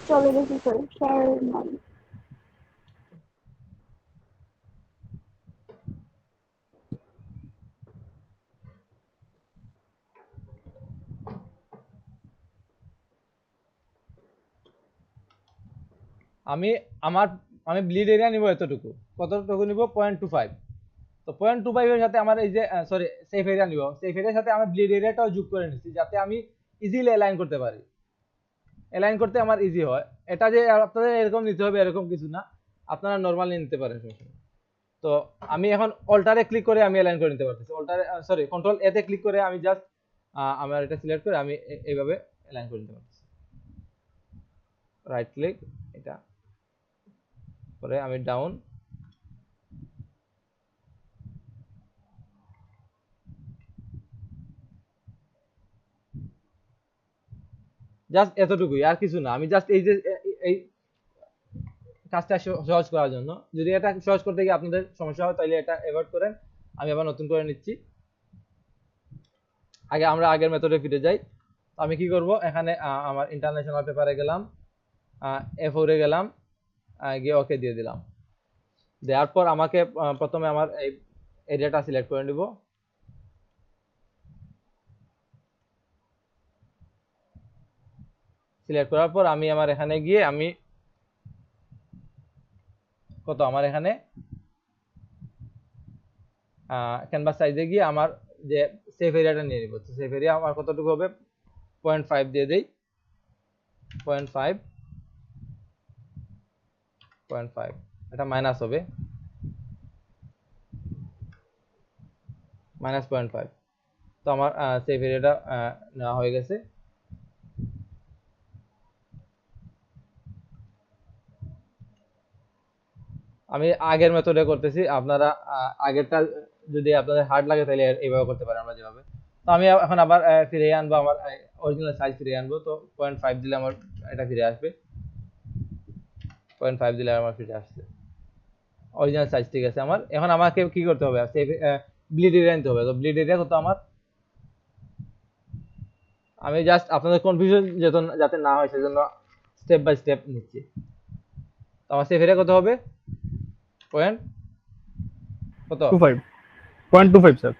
চলে গেছি sir, sir নাই। আমি আমার আমি ব্লিড এরিয়া নিব এতটুকু, কতটুকু নিব 0.25। তো 0.25 এর সাথে আমার এই যে সরি সেফ এরিয়া নিব, সেফ এরিয়ার সাথে আমি ব্লিড এরিয়াটাও যোগ করে নিচ্ছি যাতে আমি ইজিলি অ্যালাইন করতে পারি, অ্যালাইন করতে আমার ইজি হয়। এটা যে আপনাদের এরকম নিতে হবে এরকম কিছু না, আপনারা নরমালি নিতে পারেন সমস্যা নেই। তো আমি এখন অল্টারে ক্লিক করে আমি অ্যালাইন করে নিতে পারতেছি, অল্টারে সরি কন্ট্রোল এ তে ক্লিক করে আমি জাস্ট আমার এটা সিলেক্ট করে আমি এইভাবে অ্যালাইন করে নিতে পারতেছি। রাইট ক্লিক, এটা করে আমি ডাউন, জাস্ট এতটুকুই, আর কিছু না। আমি জাস্ট এই যে এই কাজটা সহজ করার জন্য, যদি এটা সহজ করতে গিয়ে আপনাদের সমস্যা হয় তাহলে এটা অ্যাভয়েড করেন, আমি আবার নতুন করে নিচ্ছি। আগে আমরা আগের মেথডে ফিরে যাই। তো আমি কি করব, এখানে আমার ইন্টারন্যাশনাল পেপারে গেলাম, A4 এ গেলাম, গিয়ে ওকে দিয়ে দিলাম। দেওয়ার পর আমাকে প্রথমে আমার এই এরিয়াটা সিলেক্ট করে নিব, সিলেক্ট করার পর আমি আমার এখানে গিয়ে আমি কত আমার এখানে ক্যানভাস সাইজে গিয়ে আমার যে সেফ এরিয়াটা নিয়ে নিব। তো সেফ এরিয়া আমার কতটুকু হবে, 0.5 দিয়ে দেই, 0.5, 0.5, এটা মাইনাস হবে, -0.5। তো আমার সেফ এরিয়াটা নেওয়া হয়ে গেছে। আমি আগের মেথডে করতেছি, আপনারা আগেরটা যদি আপনাদের হার্ড লাগে তাহলে এইভাবে করতে পারেন আমরা যেভাবে। তো আমি এখন আবার ফিরে আনবো, আমার অরিজিনাল সাইজ ফিরে আনবো। তো 0.5 দিলে আমার এটা ফিরে আসবে, 0.5 দিলে আমার ফিরে আসছে অরিজিনাল সাইজ। ঠিক আছে, আমার এখন আমাকে কি করতে হবে, ব্লিড এরিয়া নিতে হবে। তো ব্লিড এরিয়া কত আমার, আমি জাস্ট আপনাদের কনফিউশন যাতে না হয় সেজন্য স্টেপ বাই স্টেপ নিচ্ছি। তো আমার সেফ এরিয়া কত হবে, পয়েন্ট কত, 25 0.25 স্যার।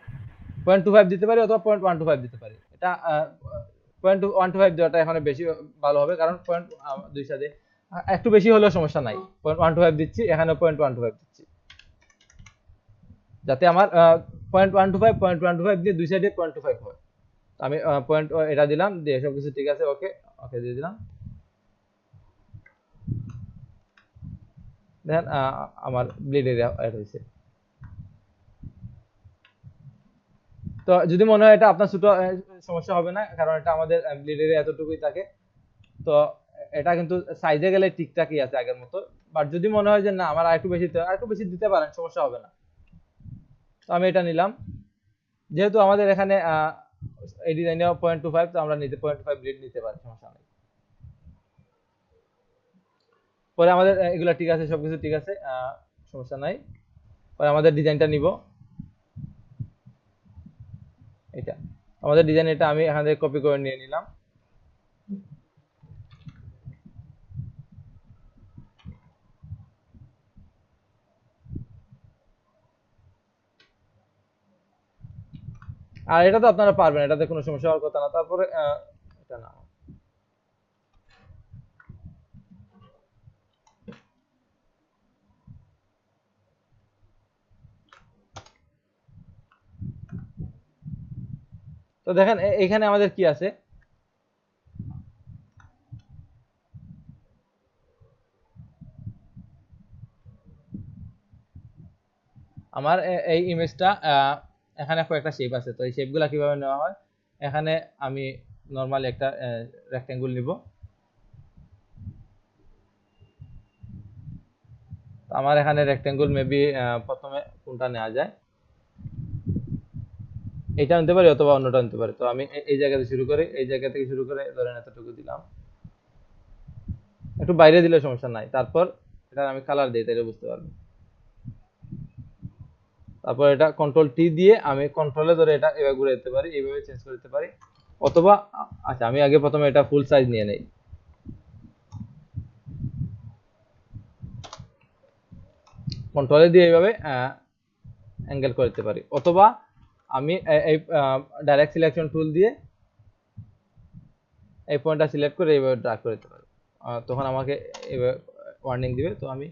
0.25 দিতে পারি অথবা 0.125 দিতে পারি। এটা 0.125 দেওয়াটা এখানে বেশি ভালো হবে, কারণ পয়েন্ট দুই সাথে একটু বেশি হলেও সমস্যা নাই। 0.125 দিচ্ছি, এখানে 0.125 দিচ্ছি, যাতে আমার 0.125 দিয়ে দুই সাইডে 0.25 হয়। আমি পয়েন্ট এটা দিলাম, দিয়ে সব কিছু ঠিক আছে, ওকে ওকে দিয়ে দিলাম। দেখেন আমার ব্লিড এরিয়া অ্যাড হয়েছে। তো যদি মনে হয় এটা আপনার ছোট সমস্যা হবে না, কারণ এটা আমাদের ব্লিড এরিয়া এতটুকুই থাকে। তো এটা কিন্তু সাইজে গেলে ঠিকঠাকই আছে আগের মতো। বাট যদি মনে হয় যে না আমার আরেকটু বেশি দিতে পারেন, সমস্যা হবে না। তো আমি এটা নিলাম, যেহেতু আমাদের এখানে এই ডিজাইনে 0.25, তো আমরা নিতে 0.5 ব্লিড নিতে পারি, সমস্যা নেই। পরে আমাদের এগুলা ঠিক আছে, সবকিছু ঠিক আছে, সমস্যা নাই। পরে আমাদের ডিজাইনটা নিব, এটা আমাদের ডিজাইন, এটা আমি এখান থেকে কপি করে নিয়ে নিলাম। আর এটা তো আপনারা পারবেন, এটাতে কোনো সমস্যা হওয়ার কথা না। তারপরে এটা না, তো দেখেন এখানে আমাদের কি আছে, আমার এই ইমেজটা এখানে কয়েকটা শেপ আছে। তো এই শেপগুলো কিভাবে নেওয়া হয়, এখানে আমি নরমালি একটা রেক্টেঙ্গল নিব। আমার এখানে রেক্টেঙ্গল মেবি প্রথমে কোনটা নেওয়া যায়, এটা নিতে পারি অথবা অন্যটা নিতে পারি। তো আমি এই জায়গা থেকে শুরু করি, এই জায়গা থেকে শুরু করে ধরেন এতটুকু দিলাম, একটু বাইরে দিলে সমস্যা নাই। তারপর এটা আমি কালার দিই, তাহলে বুঝতে পারবেন। তারপর এটা কন্ট্রোল টি দিয়ে আমি কন্ট্রোলে ধরে এটা এভাবে ঘুরে দিতে পারি, এইভাবে চেঞ্জ করে দিতে পারি। অথবা আচ্ছা, আমি আগে প্রথমে এটা ফুল সাইজ নিয়ে নেই, কন্ট্রোলে দিয়ে এইভাবে অ্যাঙ্গেল করে দিতে পারি, অথবা আমি এই ডাইরেক্ট সিলেকশন টুল দিয়ে এই পয়েন্টটা সিলেক্ট করে এইভাবে ড্র্যাগ করে দিতে পারি। তখন আমাকে এইভাবে ওয়ার্নিং দিবে, তো আমি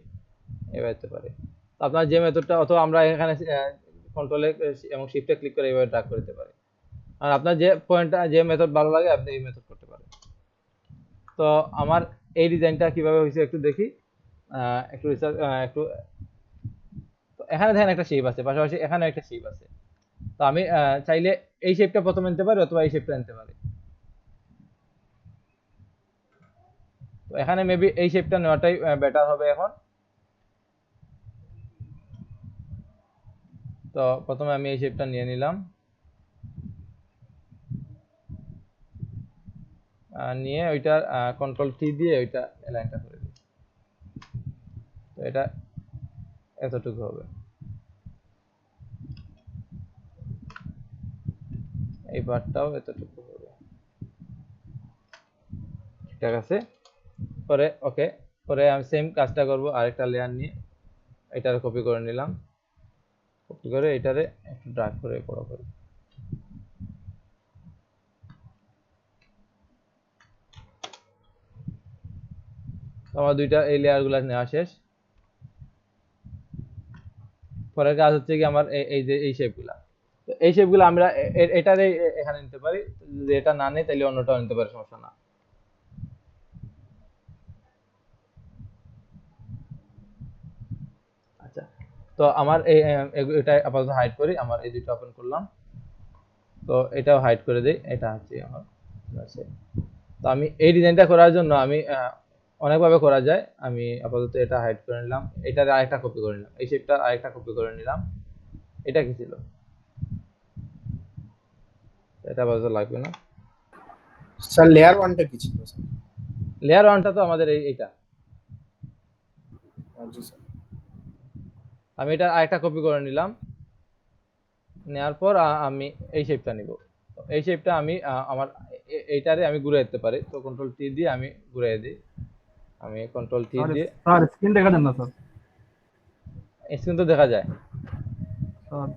এইভাবে দিতে পারি। তো আপনার যে মেথডটা, অথবা আমরা এখানে কন্ট্রোলে এবং শিফটে ক্লিক করে এইভাবে ড্র্যাগ করে দিতে পারি। আর আপনার যে পয়েন্টটা, যে মেথড ভালো লাগে আপনি এই মেথড করতে পারেন। তো আমার এই ডিজাইনটা কিভাবে হয়েছে একটু দেখি, একটু রিসার্চ একটু। তো এখানে দেখেন একটা শেপ আছে, পাশাপাশি এখানে একটা শেপ আছে। তো আমি চাইলে এই শেপটা প্রথমে নিতে পারি, অথবা এই শেপটা নিতে পারি। তো এখানে মেবি এই শেপটা নেওয়াটাই বেটার হবে এখন। তো প্রথমে আমি এই শেপটা নিয়ে নিলাম, নিয়ে ওইটা কন্ট্রোল টি দিয়ে ওইটা অ্যালাইনটা করে দিই। তো এটা এতটুকু হবে, এই পার্টটাও এতটুকু হবে, ঠিক আছে। পরে ওকে, পরে আমি সেম কাজটা করব, আরেকটা লেয়ার নিয়ে এটারে কপি করে নিলাম, কপি করে এটারে একটু ড্র্যাগ করে বড় করি। আমার দুইটা এই লেয়ারগুলো নেওয়া শেষ। পরের কাজ হচ্ছে কি আমার এই যে এই শেপগুলা, তো এই শেপগুলো আমরা এটারে এখানে নিতে পারি, যদি এটা না নেই তাহলে অন্যটাও নিতে পারি, সমস্যা না। আচ্ছা, তো আমার এটা আপাতত হাইড করি, আমার এই দুটো ওপেন করলাম, তো এটাও হাইড করে দেই, এটা হচ্ছে আমার আছে। তো আমি এই ডিজাইনটা করার জন্য আমি অনেকভাবে করা যায়, আমি আপাতত এটা হাইড করে নিলাম, এটার আরেকটা কপি করে নিলাম, এই শেপটা আরেকটা কপি করে নিলাম। এটা কি ছিল, এটা আপাতত লাগবে না। স্যার লেয়ার 1টা কি ছিল স্যার? লেয়ার ওয়ানটা তো আমাদের এইটা, জি স্যার। আমি এটা আরেকটা কপি করে নিলাম, নেওয়ার পর আমি এই শেপটা নিব। তো এই শেপটা আমি আমার এইটারে আমি ঘুরে দিতে পারি, তো কন্ট্রোল টি দিয়ে আমি ঘুরে দিই, আমি কন্ট্রোল টি দিয়ে। স্যার স্ক্রিন দেখা দেন না স্যার। স্ক্রিন তো দেখা যায় স্যার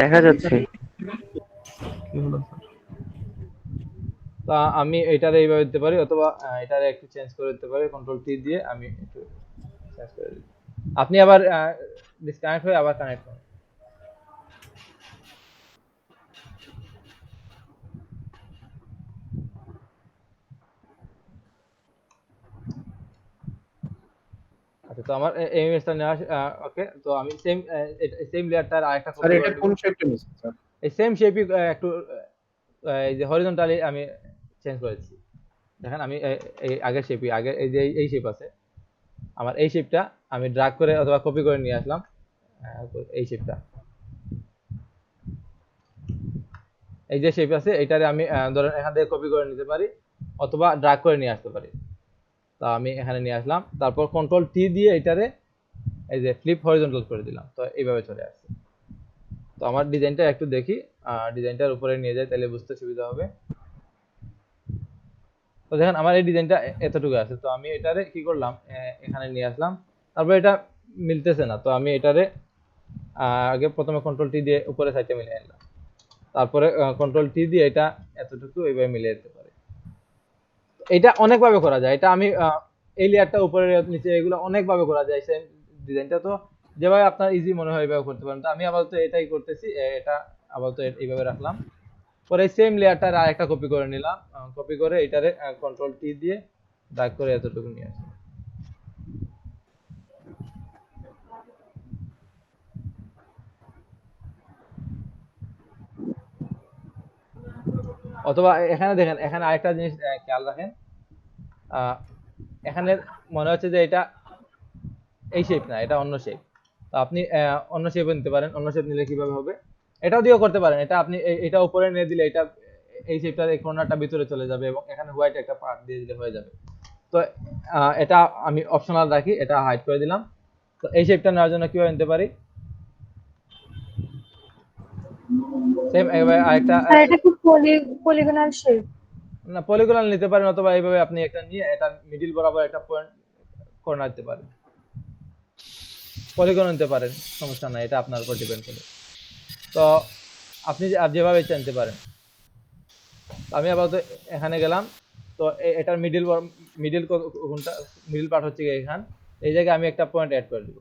দেখা যাচ্ছে। কি হলো স্যার? তো আমি এটারে এইভাবে দিতে পারি, অথবা এটারে একটু চেঞ্জ করে দিতে পারি, কন্ট্রোল টি দিয়ে আমি একটু চেঞ্জ করে দিই। আপনি আবার ডিসকানেক্ট হয়ে আবার কানেক্ট করুন। আচ্ছা, তো আমার এই ইমেজটা নেওয়া ওকে। তো আমি সেম লেয়ারটার আরেকটা স্যার কপি এটা করে কোন দেব। শেপটা নিছেন স্যার? এই সেম শেপই একটু এই যে হরিজন্টালি আমি চেঞ্জ করেছি। দেখেন আমি এই আগের শেপই, আগে এই যে এই শেপ আছে, আমার এই শেপটা আমি ড্র্যাগ করে অথবা কপি করে নিয়ে আসলাম, এই শেপটা, এই যে শেপ আছে এটারে আমি ধরেন এখান থেকে কপি করে নিতে পারি, অথবা ড্র্যাগ করে নিয়ে আসতে পারি। তো আমি এখানে নিয়ে আসলাম, তারপর কন্ট্রোল টি দিয়ে এটারে এই যে ফ্লিপ হরিজন্টাল করে দিলাম, তো এইভাবে চলে আসছে। তো আমার ডিজাইনটা একটু দেখি, ডিজাইনটার উপরে নিয়ে যাই তাহলে বুঝতে সুবিধা হবে। তো দেখেন আমার এই ডিজাইনটা এতটুকু আছে, তো আমি এটারে কি করলাম, এখানে নিয়ে আসলাম, তারপর এটা মিলতেছে না, তো আমি এটারে আগে প্রথমে কন্ট্রোল টি দিয়ে উপরে সাইডে মিলিয়ে নিলাম, তারপরে কন্ট্রোল টি দিয়ে এটা এতটুকু এইভাবে মিলিয়ে দিতে পারি। এটা অনেকভাবে করা যায়, এটা আমি এই লেয়ারটা উপরে নিচে এগুলো অনেকভাবে করা যায়, সেম ডিজাইনটা তো যেভাবে আপনার ইজি মনে হয় এইভাবে করতে পারেন। তো আমি আপাতত এটাই করতেছি, এটা আপাতত এইভাবে রাখলাম। পরে সেম লেয়ারটার আরেকটা কপি করে নিলাম, কপি করে এটারে কন্ট্রোল টি দিয়ে ড্র্যাগ করে এতটুকু নিয়ে আসি। অথবা এখানে দেখেন, এখানে আরেকটা জিনিস খেয়াল রাখেন, এখানে মনে হচ্ছে যে এটা এই শেপ না, এটা অন্য শেপ। তো আপনি অন্য শেপ নিতে পারেন, অন্য শেপ নিলে কিভাবে হবে, এটাও দিয়েও করতে পারেন। এটা আপনি এটা উপরে নিয়ে দিলে এটা এই শেপটার এই কর্নারটা ভিতরে চলে যাবে, এবং এখানে হোয়াইট একটা পার্ট দিয়ে দিলে হয়ে যাবে। তো এটা আমি অপশনাল রাখি, এটা হাইড করে দিলাম। তো এই শেপটা নেওয়ার জন্য কিভাবে নিতে পারি, সেম এভাবে আরেকটা আর এটা কি পলিগনাল শেপ? না, পলিগনাল নিতে পারেন, অথবা এইভাবে আপনি একটা নিয়ে এটা মিডিল বরাবর একটা পয়েন্ট কর্নার দিতে পারেন। পলিগন নিতে পারেন, সমস্যা নাই, এটা আপনার উপর ডিপেন্ড করে। তো আপনি যেভাবে চাইতে পারেন। আমি আপাতত এখানে গেলাম। তো এটার মিডিল কোনটা, মিডিল পার্ট হচ্ছে এখান, এই জায়গায় আমি একটা পয়েন্ট অ্যাড করে দিব,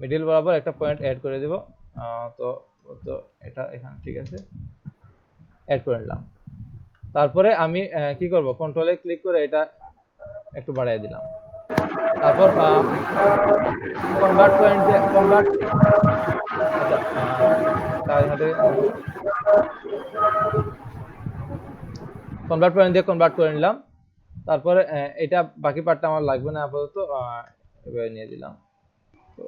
মিডিল বরাবর একটা পয়েন্ট অ্যাড করে দিব। তো তো এটা এখানে ঠিক আছে, অ্যাড করে নিলাম। তারপরে আমি কি করব, কন্ট্রোলে ক্লিক করে এটা একটু বাড়িয়ে দিলাম। তারপর কনভার্ট পয়েন্ট দিয়ে কনভার্ট, আচ্ছা তার হাতে কনভার্ট পয়েন্ট দিয়ে কনভার্ট করে নিলাম। তারপরে এটা বাকি পার্টটা আমার লাগবে না আপাতত, এভাবে নিয়ে দিলাম। তো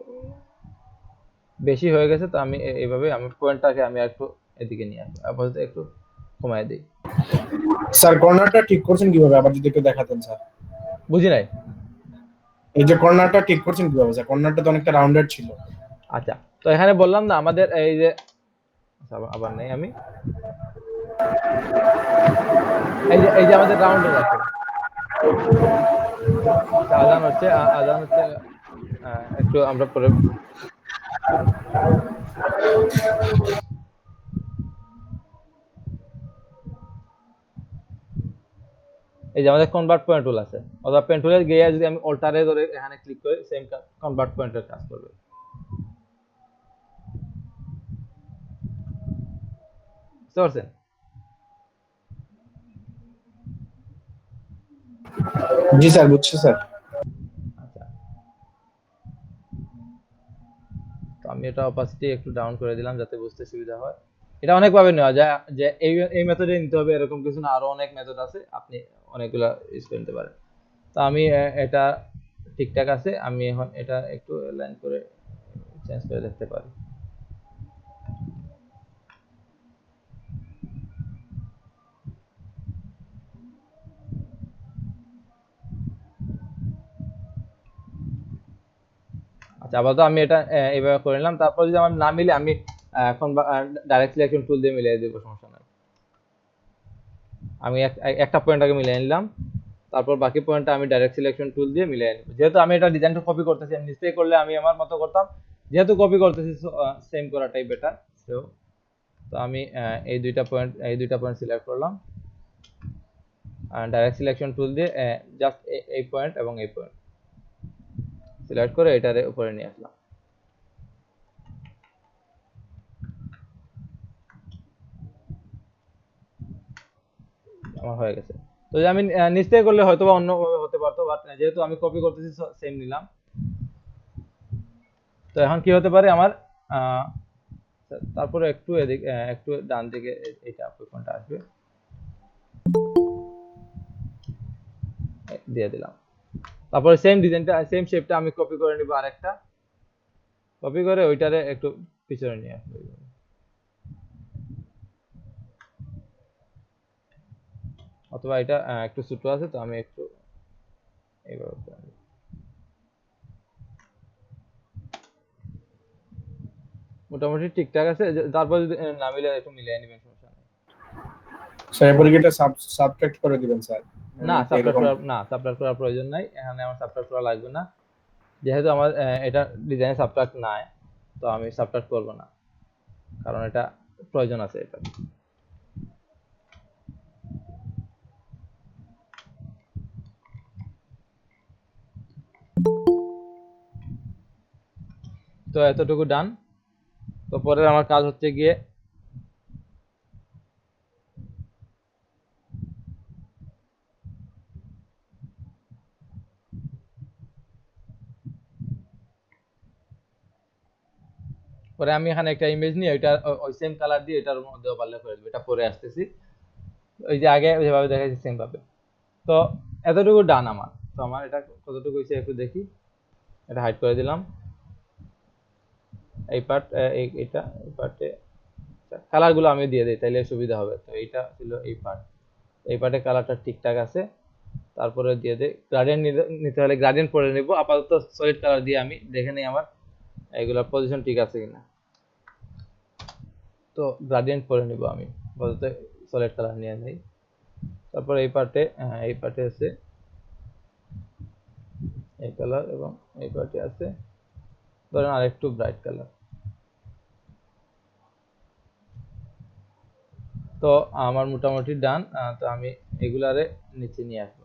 বেশি হয়ে গেছে, তো আমি এইভাবে আমি পয়েন্টটাকে আমি একটু এদিকে নিয়ে আসবো, আপাতত একটু কমায় দিই। স্যার কর্নারটা ঠিক করছেন কিভাবে, আবার যদি একটু দেখাতেন স্যার। বুঝি নাই। এই যে কর্নারটা ঠিক করছেন কিভাবে স্যার, কর্নারটা তো অনেকটা রাউন্ডেড ছিল। আচ্ছা, তো এখানে বললাম না আমাদের এই যে, আচ্ছা, আবার নেই আমি, এই যে আমাদের রাউন্ডের আছে, আজান হচ্ছে, আজান হচ্ছে, একটু আমরা পরে এই যে আমাদের কনভার্ট পয়েন্ট টুল আছে, অথবা পেন টুলের গিয়ে যদি আমি অল্টারে ধরে এখানে ক্লিক করি, সেম কনভার্ট পয়েন্টের কাজ করবে। বুঝতে পারছেন? জি স্যার, বুঝছি স্যার। আচ্ছা, তো আমি এটা অপাসিটি একটু ডাউন করে দিলাম যাতে বুঝতে সুবিধা হয়। এটা অনেকভাবে নেওয়া যায়, যে এই মেথডে নিতে হবে এরকম কিছু না, আরো অনেক মেথড আছে, আপনি অনেকগুলা ইউজ করে নিতে পারেন। তো আমি এটা ঠিকঠাক আছে, আমি এখন এটা একটু লাইন করে চেঞ্জ করে দেখতে পারি। আচ্ছা, আপাতত আমি এটা এইভাবে করে নিলাম। তারপর যদি আমার না মিলে, আমি এখন ডাইরেক্ট সিলেকশন টুল দিয়ে মিলিয়ে দেবো, সমস্যা নাই। আমি একটা পয়েন্ট আগে মিলিয়ে নিলাম, তারপর বাকি পয়েন্টটা আমি ডাইরেক্ট সিলেকশন টুল দিয়ে মিলিয়ে নিব। যেহেতু আমি এটা ডিজাইনটা কপি করতেছি, আমি মিস্টেক করলে আমি আমার মতো করতাম, যেহেতু কপি করতেছি সেম করাটাই বেটার। তো আমি এই দুইটা পয়েন্ট সিলেক্ট করলাম, ডাইরেক্ট সিলেকশন টুল দিয়ে জাস্ট এই পয়েন্ট এবং এই পয়েন্ট সিলেক্ট করে এটার উপরে নিয়ে আসলাম। আমার হয়ে গেছে। তো যে আমি নিশ্চয় করলে হয়তো বা অন্যভাবে হতে পারতো, বাট যেহেতু আমি কপি করতেছি সেম নিলাম। তো এখন কি হতে পারে আমার, তারপরে একটু এদিকে, একটু ডান দিকে এইটা কোনটা আসবে দিয়ে দিলাম। তারপরে সেম ডিজাইনটা, সেম শেপটা আমি কপি করে নিব, আরেকটা কপি করে ওইটারে একটু পিছনে নিয়ে আসবো। অথবা এটা একটু ছোট আছে, তো আমি একটু এইভাবে করে নিব। মোটামুটি ঠিকঠাক আছে। তারপর যদি না মিলে একটু মিলিয়ে নেবেন, সমস্যা নেই। স্যার এরপরে কি এটা সাবট্রাক্ট করে দিবেন স্যার? না, এরকম সাবট্রাক্ট করার প্রয়োজন নাই, এখানে আমার সাবট্রাক্ট করা লাগবে না, যেহেতু আমার এটা ডিজাইনে সাবট্রাক্ট নাই, তো আমি সাবট্রাক্ট করব না, কারণ এটা প্রয়োজন আছে এটা। তো এতটুকু ডান। তো পরে আমার কাজ হচ্ছে গিয়ে পরে আমি এখানে একটা ইমেজ নিয়ে এটা ওই সেম কালার দিয়ে এটার মধ্যে ওভারলে করে দেবো, এটা পরে আসতেছি। ওই যে আগে যেভাবে দেখাচ্ছি সেম ভাবে। তো এতটুকু ডান আমার। তো আমার এটা কতটুকু হয়েছে একটু দেখি, এটা হাইড করে দিলাম। এই পার্ট, এইটা এই পার্টে কালারগুলো আমি দিয়ে দিই, তাইলে সুবিধা হবে। তো এইটা ছিল এই পার্ট, এই পার্টে কালারটা ঠিকঠাক আছে। তারপরে দিয়ে দিই গ্রাডিয়েন্ট, নিতে হলে গ্রাডিয়েন্ট পরে নেব। আপাতত সলিড কালার দিয়ে আমি দেখে নিই আমার এইগুলোর পজিশন ঠিক আছে কিনা। তো গ্রাডিয়েন্ট পরে নিব আমি, আপাতত সলিড কালার নিয়ে নেই। তারপর এই পার্টে আছে এই কালার, এবং এই পার্টে আছে ধরেন আর একটু ব্রাইট কালার। তো আমার মোটামুটি ডান। তো আমি এগুলারে নিচে নিয়ে আসবো।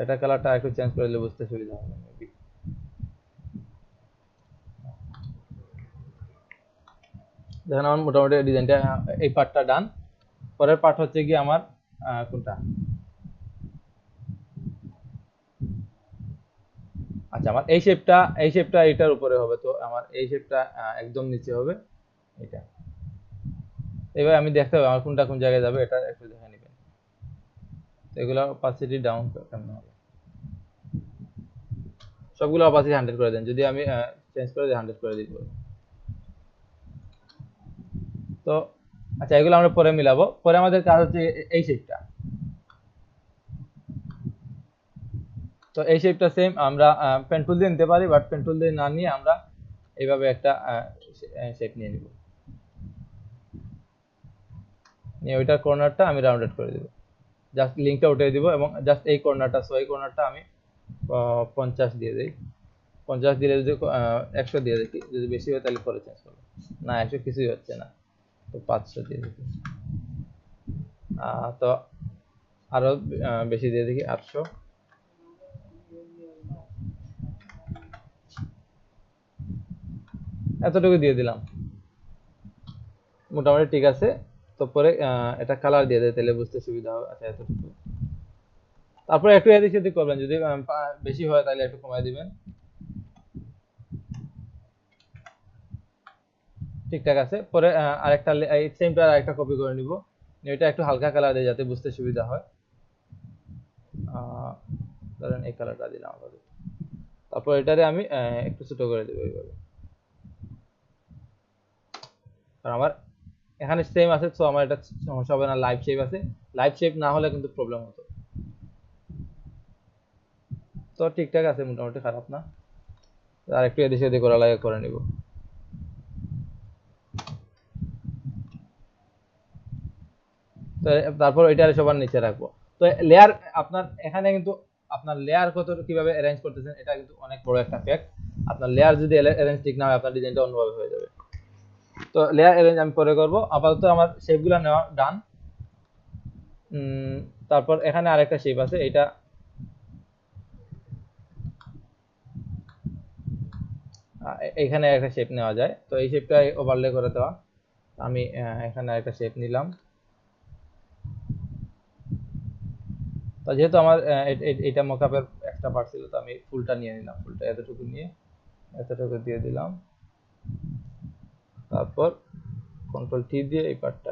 এটা কালারটা একটু চেঞ্জ করে দিলে বুঝতে সুবিধা হবে মেবি। দেখেন আমার মোটামুটি ডিজাইনটা এই পার্টটা ডান। পরের পার্ট হচ্ছে কি আমার কোনটা, আচ্ছা আমার এই শেপটা এটার উপরে হবে। তো আমার এই শেপটা একদম নিচে হবে এটা। এবার আমি দেখতে হবে আমার কোনটা কোন জায়গায় যাবে, এটা একটু দেখে নেবেন। এগুলো অপাসিটি ডাউন কেমন হবে, সবগুলো অপাসিটি 100 করে দেন। যদি আমি চেঞ্জ করে দিই 100 করে দিব। তো আচ্ছা এগুলো আমরা পরে মিলাবো। পরে আমাদের কাজ হচ্ছে এই শেপটা। তো এই শেপটা সেম আমরা পেন টুল দিয়ে নিতে পারি, বাট পেন টুল দিয়ে না নিয়ে আমরা এইভাবে একটা শেপ নিয়ে নিব। নিয়ে ওইটার কর্নারটা আমি রাউন্ডেড করে দিব, জাস্ট লিঙ্কটা উঠিয়ে দিব এবং জাস্ট এই কর্নারটা, সো এই কর্নারটা আমি 50 দিয়ে দেই। 50 দিলে যদি 100 দিয়ে দেখি, যদি বেশি হয় তাহলে পরে চেঞ্জ করবো। না 100 কিছুই হচ্ছে না, তো 500 দিয়ে দেখি। তো আরো বেশি দিয়ে দেখি, 800। এতটুকু দিয়ে দিলাম, মোটামুটি ঠিক আছে। তো পরে এটা কালার দিয়ে দেয়, তাহলে বুঝতে সুবিধা হবে। আচ্ছা এতটুকু, তারপরে একটু এদিক সেদিক করবেন, যদি বেশি হয় তাহলে একটু কমায় দিবেন। ঠিকঠাক আছে। পরে আরেকটা এই সেমটা আরেকটা কপি করে নিব, এটা একটু হালকা কালার দিয়ে যাতে বুঝতে সুবিধা হয়। ধরেন এই কালারটা দিলাম আপাতত। তারপর এটারে আমি একটু ছোট করে দেবো এইভাবে, কারণ আমার এখানে সেম আছে, তো আমার এটা সমস্যা হবে না। লাইভ শেপ আছে, লাইভ শেপ না হলে কিন্তু প্রবলেম হতো। তো ঠিকঠাক আছে, মোটামুটি খারাপ না। আর একটু এদিকে সেদিকে করা লাগে করে নিব। তো তারপর এটারে সবার নিচে রাখবো। তো লেয়ার আপনার এখানে কিন্তু আপনার লেয়ার কত কিভাবে অ্যারেঞ্জ করতেছেন এটা কিন্তু অনেক বড় একটা ফ্যাক্ট। আপনার লেয়ার যদি অ্যারেঞ্জ ঠিক না হয়, আপনার ডিজাইনটা অন্যভাবে হয়ে যাবে। তো লেয়ার অ্যারেঞ্জ আমি পরে করব। আপাতত আমার শেপগুলো নেওয়া ডান। তারপর এখানে আরেকটা শেপ আছে, এটা এখানে একটা শেপ নেওয়া যায়। তো এই শেপটা ওভারলে করে দেওয়া। আমি এখানে একটা শেপ নিলাম। তো যেহেতু আমার এটা মকআপের এক্সট্রা পার্ট ছিল, তো আমি ফুলটা নিয়ে নিলাম। ফুলটা এতটুকু নিয়ে এতটুকু দিয়ে দিলাম। তারপর কন্ট্রোল টি দিয়ে এই পার্টটা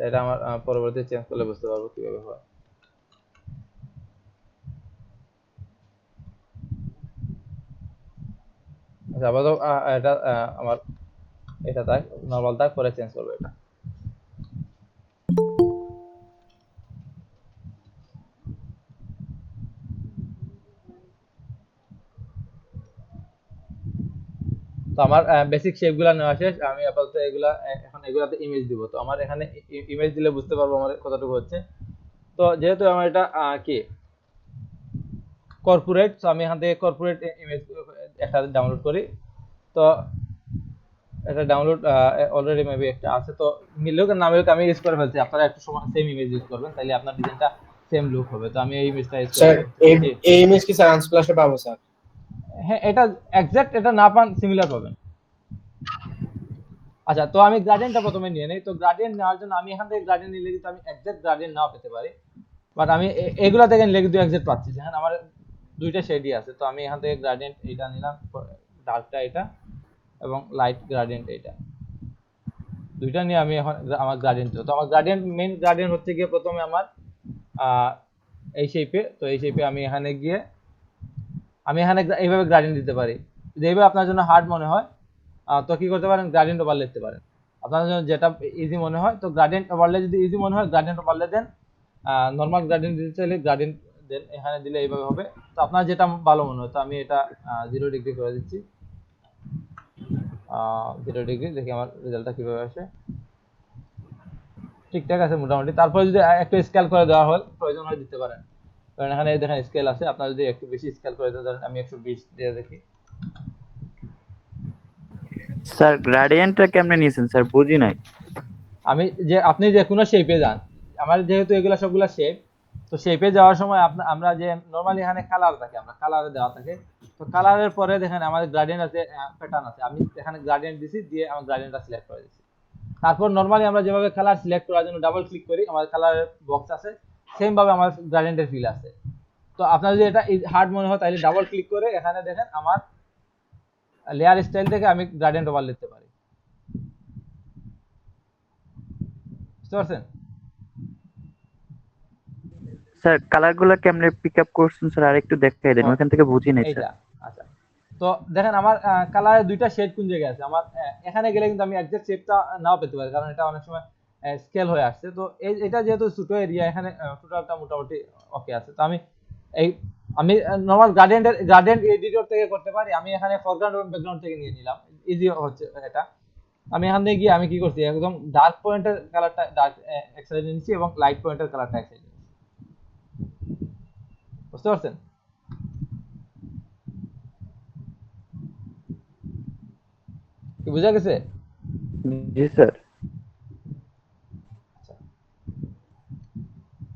এটা আমার পরবর্তী চেঞ্জ করলে বুঝতে পারবো কিভাবে হয়। আচ্ছা আপাতত এটা আমার এটা থাক, নরমাল থাক, পরে চেঞ্জ করবো এটা। তো আমার বেসিক শেপগুলো নেওয়া শেষ। আমি আপাতত এগুলা এখন এগুলাতে ইমেজ দিব। তো আমার এখানে ইমেজ দিলে বুঝতে পারবো আমার কতটুকু হচ্ছে। তো যেহেতু আমার এটা কি কর্পোরেট, তো আমি এখান থেকে কর্পোরেট ইমেজ একটা ডাউনলোড করি। তো এটা ডাউনলোড অলরেডি মেবি একটা আছে। তো মিলুক না মিলুক আমি ইউজ করে ফেলছি। আপনারা একটু সময় সেম ইমেজ ইউজ করবেন, তাহলে আপনার ডিজাইনটা সেম লুক হবে। তো আমি এই ইমেজটা ইউজ স্যার করব। এই ইমেজ কি স্যার আনস্প্ল্যাশে পাবো স্যার? হ্যাঁ এটা এক্সাক্ট এটা না পান সিমিলার পাবেন। আচ্ছা তো আমি গ্রাডিয়েন্টটা প্রথমে নিয়ে নেই। তো গ্রাডিয়েন্ট নেওয়ার জন্য আমি এখান থেকে গ্রাডিয়েন্ট নিলে কিন্তু আমি এক্সাক্ট গ্রাডিয়েন্ট নাও পেতে পারি, বাট আমি এগুলা থেকে নিলে কিন্তু এক্সাক্ট পাচ্ছি। যেখানে আমার দুইটা শেডই আছে। তো আমি এখান থেকে গ্রাডিয়েন্ট এটা নিলাম, ডার্কটা এটা এবং লাইট গ্রাডিয়েন্ট এটা, দুইটা নিয়ে আমি এখন আমার গ্রাডিয়েন্ট। তো আমার গ্রাডিয়েন্ট মেইন গ্রাডিয়েন্ট হচ্ছে গিয়ে প্রথমে আমার এই শেপে। তো এই শেপে আমি এখানে গিয়ে আমি এখানে এইভাবে গ্রাডিয়েন্ট দিতে পারি। যদি এইভাবে আপনার জন্য হার্ড মনে হয় তো কি করতে পারেন, গ্রাডিয়েন্ট ওভার লিখতে পারেন। আপনার জন্য যেটা ইজি মনে হয়। তো গ্রেডিয়েন্ট ওভারলে যদি ইজি মনে হয় গ্রেডিয়েন্ট ওভারলে দেন, নরমাল গ্রেডিয়েন্ট দিতে চাইলে গ্রেডিয়েন্ট দেন, এখানে দিলে এইভাবে হবে। তো আপনার যেটা ভালো মনে হয়, তো আমি এটা 0 ডিগ্রি করে দিচ্ছি। 0 ডিগ্রি, দেখি আমার রেজাল্টটা কিভাবে আসে। ঠিকঠাক আছে মোটামুটি। তারপরে যদি একটু স্কেল করে দেওয়া হয়, প্রয়োজন হয় দিতে পারেন, কারণ এখানে দেখেন স্কেল আছে। আপনার যদি একটু বেশি স্কেল করে দেন, আমি 120 দিয়ে দেখি। স্যার গ্রেডিয়েন্টটা কেমনে নিয়েছেন স্যার, বুঝি নাই। আমি যে আপনি যে কোনো শেপে যান, আমার যেহেতু এগুলা সবগুলা শেপ, তো শেপে যাওয়ার সময় আমরা যে নরমালি এখানে কালার থাকে, আমরা কালারে দেওয়া থাকে, তো কালারের পরে দেখেন আমাদের গ্রেডিয়েন্ট আছে, প্যাটার্ন আছে। আমি এখানে গ্রেডিয়েন্ট দিছি, দিয়ে আমার গ্রেডিয়েন্টটা সিলেক্ট করে দিছি। তারপর নরমালি আমরা যেভাবে কালার সিলেক্ট করার জন্য ডাবল ক্লিক করি, আমার কালারের বক্স আছে, সেম ভাবে আমার গ্রেডিয়েন্টের ফিল আছে। তো আপনার যদি এটা হার্ড মনে হয়, তাহলে ডাবল ক্লিক করে এখানে দেখেন আমার লেয়ার স্টাইল থেকে আমি গ্রেডিয়েন্ট ওভার নিতে পারি। বুঝতে পারছেন? স্যার কালারগুলো কেমনে পিক আপ করছেন স্যার, আরেকটু দেখাই দেন, ওখান থেকে বুঝি নাই এইটা স্যার। আচ্ছা, তো দেখেন আমার কালারের দুইটা শেড কোন জায়গায় আছে। আমার এখানে গেলে কিন্তু আমি এক্সাক্ট শেপটা নাও পেতে পারি, কারণ এটা অনেক সময় স্কেল হয়ে আসছে। তো এটা যেহেতু ছোট এরিয়া, এখানে টোটালটা মোটামুটি ওকে আছে। তো এই আমি নরমাল গ্রেডিয়েন্ট এডিটর থেকে করতে পারি। আমি এখানে ফরগ্রাউন্ড এবং ব্যাকগ্রাউন্ড থেকে নিয়ে নিলাম, ইজি হচ্ছে এটা। আমি এখান থেকে গিয়ে আমি কি করছি, একদম ডার্ক পয়েন্টের কালারটা ডার্ক এক সাইডে নিয়েছি এবং লাইট পয়েন্টের কালারটা এক সাইডে। বুঝতে পারছেন? কি বুঝা গেছে? জি স্যার।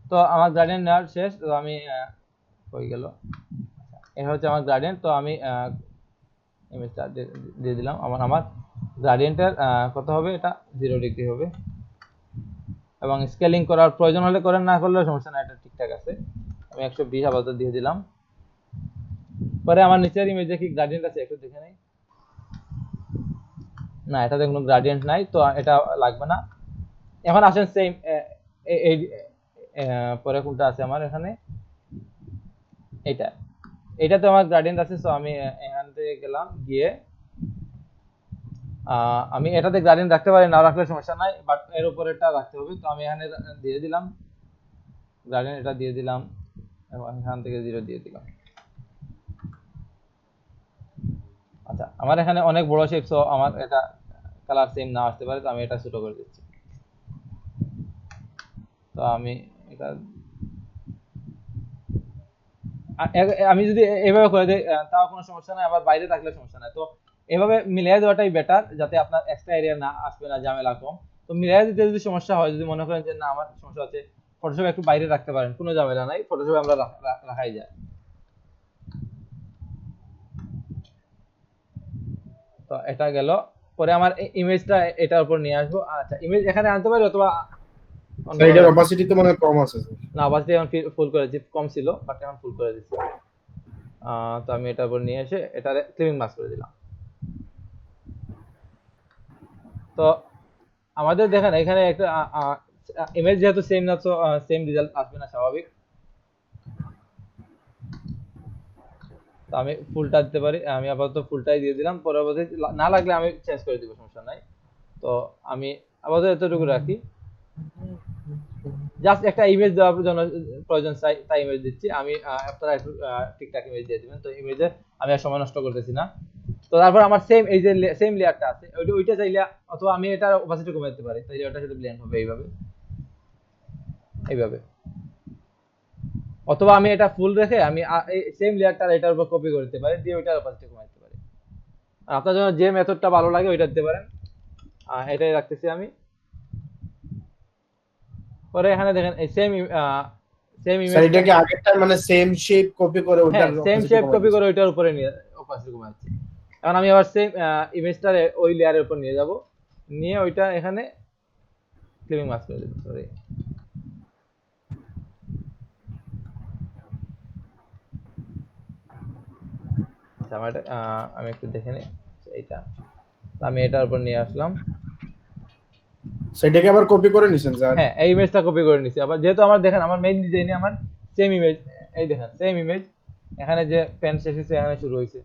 তো আমার গার্ডেন নেওয়ার শেষ। তো আমি হয়ে গেল, এটা হচ্ছে আমার গার্ডেন। তো আমি ইমেজটা দিয়ে দিলাম। আমার গ্রেডিয়েন্টের কত হবে, এটা 0 ডিগ্রি হবে, এবং স্কেলিং করার প্রয়োজন হলে করেন, না করলে সমস্যা না, এটা ঠিকঠাক আছে। আমি 120 আপাতত দিয়ে দিলাম। পরে আমার নিচের ইমেজে কি গ্রেডিয়েন্ট আছে একটু দেখে নেই। না, এটাতে কোনো গ্রেডিয়েন্ট নাই, তো এটা লাগবে না। এখন আসেন সেম এই পরে কোনটা আছে আমার এখানে, এটাতে আমার গ্রেডিয়েন্ট আছে। সো আমি এখান থেকে গেলাম, গিয়ে আমি এটাতে গ্রেডিয়েন্ট রাখতে পারি, না রাখলে সমস্যা নাই, বাট এর উপরে এটা রাখতে হবে। তো আমি এখানে দিয়ে দিলাম গ্রেডিয়েন্ট, এটা দিয়ে দিলাম, এবং এখান থেকে 0 দিয়ে দিলাম। আচ্ছা, আমার এখানে অনেক বড় শেপ, সো আমার এটা কালার সেম না আসতে পারে, তো আমি এটা ছোট করে দিচ্ছি। তো আমি এটা আমি যদি এভাবে করে দিই তাও কোনো সমস্যা নাই, আবার বাইরে থাকলে সমস্যা নাই। তো এভাবে মিলিয়ে দেওয়াটাই বেটার, যাতে আপনার এক্সট্রা এরিয়া না আসবে না, ঝামেলা কম। তো মিলিয়ে দিতে যদি সমস্যা হয়, যদি মনে করেন যে না আমার সমস্যা হচ্ছে, ফটোশপ একটু বাইরে রাখতে পারেন, কোনো ঝামেলা নাই, ফটোশপে আমরা রাখাই যায়। তো এটা গেল। পরে আমার ইমেজটা এটার উপর নিয়ে আসবো। আচ্ছা, ইমেজ এখানে আনতে পারি, অথবা এটার অপাসিটি তো মানে কম আছে স্যার। না, অবশ্যই এখন ফুল করে দিচ্ছি, কম ছিল বাট এখন ফুল করে দিচ্ছি। তো আমি এটার উপর নিয়ে এসে এটা ক্লিপিং মাস্ক করে দিলাম। তো আমাদের দেখেন এখানে একটা ইমেজ যেহেতু সেম না, তো সেম রেজাল্ট আসবে না, স্বাভাবিক। তো আমি ফুলটা দিতে পারি, আমি আপাতত ফুলটাই দিয়ে দিলাম। পরবর্তী না লাগলে আমি চেঞ্জ করে দিব, সমস্যা নাই। তো আমি আপাতত এতটুকু রাখি, জাস্ট একটা ইমেজ দেওয়ার জন্য প্রয়োজন তাই ইমেজ দিচ্ছি আমি। আপনারা একটু ঠিকঠাক ইমেজ দিয়ে দিবেন। তো ইমেজে আমি আর সময় নষ্ট করতেছি না। তো তারপর আমার সেম এই যে সেম লেয়ারটা আছে, ওইটা চাইলে, অথবা আমি এটার অপাসিটি কমাতে দিতে পারি, তাইলে ওটার সাথে ব্লেন্ড হবে এইভাবে এইভাবে। অথবা আমি এটা ফুল রেখে আমি সেম লেয়ারটা এটার উপর কপি করে দিতে পারি, দিয়ে ওইটার অপাসিটি কমাতে দিতে পারি। আর আপনার জন্য যে মেথডটা ভালো লাগে ওইটা দিতে পারেন। এটাই রাখতেছি আমি। পরে এখানে দেখেন এই সেম ইমেজ, স্যার এটা কি আগেরটা মানে সেম শেপ কপি করে ওটার সেম শেপ কপি করে ওইটার উপরে নিয়ে অপাসিটি কমাচ্ছি। এখন আমি আবার সেম ইমেজটা ওই লেয়ারের উপর নিয়ে যাব, নিয়ে ওইটা এখানে ক্লিপিং মাস্ক করে দেব। সরি, আচ্ছা আমার আমি একটু দেখে নিই এইটা। আমি এটার উপর নিয়ে আসলাম। সেটাকে আবার কপি করে নিছেন স্যার? হ্যাঁ, এই ইমেজটা কপি করে নিছি। আবার যেহেতু আমার দেখেন আমার মেইন ডিজাইনে আমার সেম ইমেজ, এই দেখেন সেম ইমেজ, এখানে যে পেন শেষ হয়েছে এখানে শুরু হয়েছে।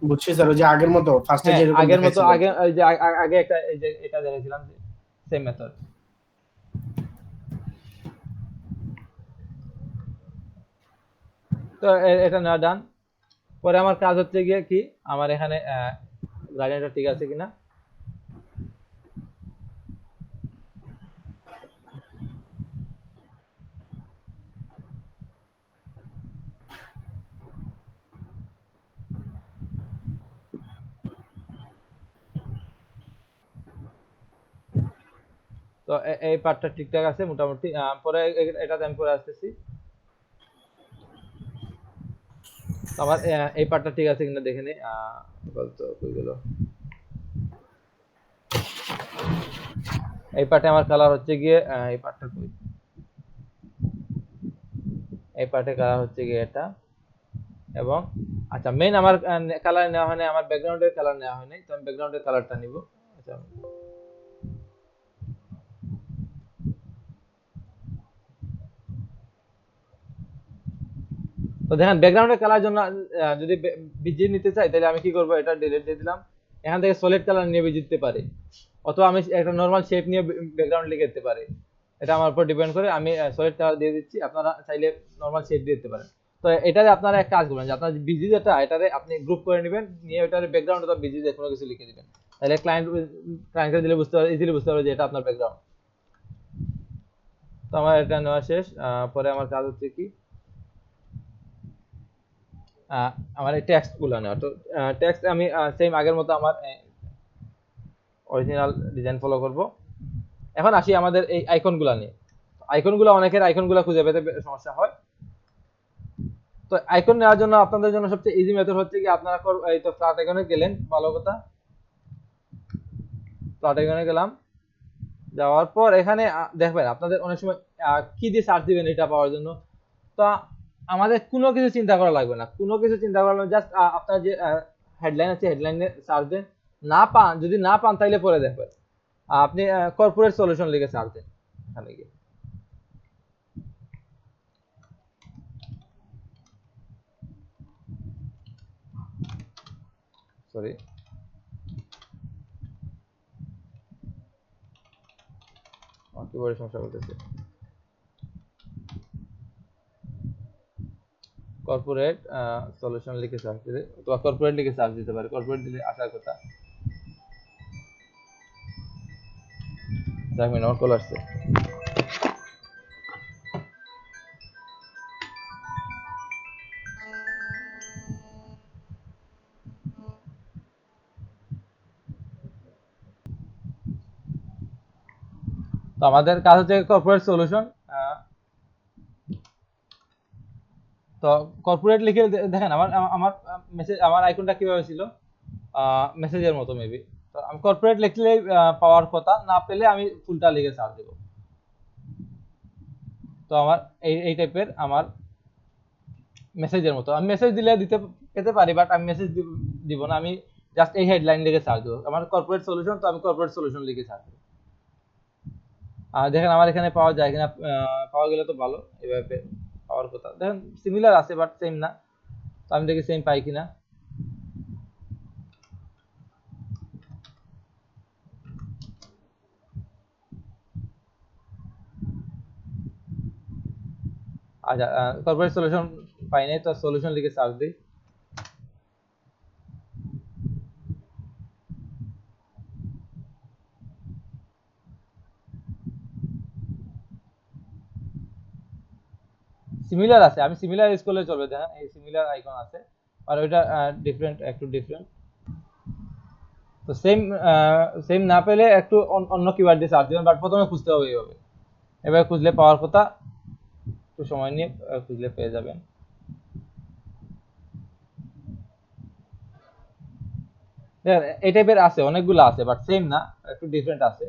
বুঝছি স্যার, ওই যে আগের মতো ফার্স্টে হ্যাঁ যেরকম আগের মতো, দেখাইছিলেন। আগে ওই যে আগে একটা এই যে এটা দেখেছিলাম সেম মেথড। তো এটা নেওয়া ডান। পরে আমার কাজ হচ্ছে গিয়ে কি, আমার এখানে গ্রাডিয়েন্টটা ঠিক আছে কিনা। তো এই পার্টটা ঠিকঠাক আছে মোটামুটি। পরে এটাতে আমি পরে আসতেছি। তো আমার এই পার্টটা ঠিক আছে কিনা দেখে নিই। বলতো কই গেল, এই পার্টে আমার কালার হচ্ছে গিয়ে এই পার্টটা কই, এই পার্টে কালার হচ্ছে গিয়ে এটা। এবং আচ্ছা মেইন আমার কালার নেওয়া হয় নাই, আমার ব্যাকগ্রাউন্ডের কালার নেওয়া হয় নাই, তো আমি ব্যাকগ্রাউন্ডের কালারটা নিব। আচ্ছা তো দেখেন ব্যাকগ্রাউন্ডের কালার জন্য যদি বিজি নিতে চাই তাহলে আমি কি করব, এটা ডিলিট দিয়ে দিলাম। এখান থেকে সলিড কালার নিয়ে বিজি দিতে পারি, অথবা আমি একটা নরমাল শেপ নিয়ে ব্যাকগ্রাউন্ড লিখে দিতে পারি। এটা আমার উপর ডিপেন্ড করে, আমি সলিড কালার দিয়ে দিচ্ছি, আপনারা চাইলে নরমাল শেপ দিয়ে দিতে পারেন। তো এটারে আপনারা এক কাজ করবেন যে আপনার বিজি যেটা এটারে আপনি গ্রুপ করে নেবেন, নিয়ে এটারে ব্যাকগ্রাউন্ড অথবা বিজি যে কোনো কিছু লিখে দিবেন। তাহলে ক্লায়েন্টকে দিলে বুঝতে পারবে, ইজিলি বুঝতে পারবে যে এটা আপনার ব্যাকগ্রাউন্ড। তো আমার এটা নেওয়া শেষ। পরে আমার কাজ হচ্ছে কি, আমার এই টেক্সট গুলো নেওয়া। তো টেক্সট আমি সেম আগের মতো আমার অরিজিনাল ডিজাইন ফলো করব। এখন আসি আমাদের এই আইকনগুলো নিয়ে। আইকনগুলো, অনেকের আইকনগুলো খুঁজে পেতে সমস্যা হয়। তো আইকন নেওয়ার জন্য আপনাদের জন্য সবচেয়ে ইজি মেথড হচ্ছে কি, আপনারা এই তো ফ্ল্যাট আইকনে গেলেন, ভালো কথা, ফ্ল্যাট আইকনে গেলাম, যাওয়ার পর এখানে দেখবেন আপনাদের অনেক সময় কি দিয়ে সার্চ দিবেন এটা পাওয়ার জন্য। তো আমাদের কোনো কিছু চিন্তা করা লাগবে না, কোনো কিছু চিন্তা করা লাগবে, জাস্ট আপনার যে হেডলাইন আছে হেডলাইনে সার্চ দেন। না পান, যদি না পান তাইলে পরে দেখবেন, আপনি কর্পোরেট সলিউশন লিখে সার্চ দেন এখানে গিয়ে। সরি, কিবোর্ডে সমস্যা করতেছে। কর্পোরেট সলিউশন লিখে সার্চ দিলে, অথবা কর্পোরেট লিখে সার্চ দিতে পারে, কর্পোরেট দিলে আসার কথা। যাক আমার কল আসছে। তো আমাদের কাজ হচ্ছে কর্পোরেট সলিউশন। তো কর্পোরেট লিখে দেখেন আমার আমার মেসেজ, আমার আইকনটা কিভাবে ছিল, মেসেজের মতো মেবি। তো আমি কর্পোরেট লিখলে পাওয়ার কথা, না পেলে আমি ফুলটা লিখে সার্চ দেব। তো আমার এই টাইপের আমার মেসেজের মতো, আমি মেসেজ দিলে পেতে পারি, বাট আমি মেসেজ দিব না, আমি জাস্ট এই হেডলাইন লিখে সার্চ দেবো। আমার কর্পোরেট সলিউশন, তো আমি কর্পোরেট সলিউশন লিখে সার্চ দেবো। দেখেন আমার এখানে পাওয়া যায় কিনা, পাওয়া গেলে তো ভালো, এভাবে পাওয়ার কথা। দেখেন সিমিলার আছে বাট সেম না, তো আমি দেখি সেম পাই কিনা। আচ্ছা কর্পোরেট সলিউশন পাই নাই, তো সলিউশন লিখে সার্চ দিই। সিমিলার আছে, আমি সিমিলার ইউজ করলে চলবে। দেখেন এই সিমিলার আইকন আছে, আর ওইটা ডিফারেন্ট, একটু ডিফারেন্ট। তো সেম সেম না পেলে একটু অন্য কিওয়ার্ড দিয়ে সার্চ দিবেন, বাট প্রথমে খুঁজতে হবে এইভাবে। এভাবে খুঁজলে পাওয়ার কথা, একটু সময় নিয়ে খুঁজলে পেয়ে যাবেন। দেখেন এই টাইপের আছে, অনেকগুলো আছে, বাট সেম না, একটু ডিফারেন্ট আছে।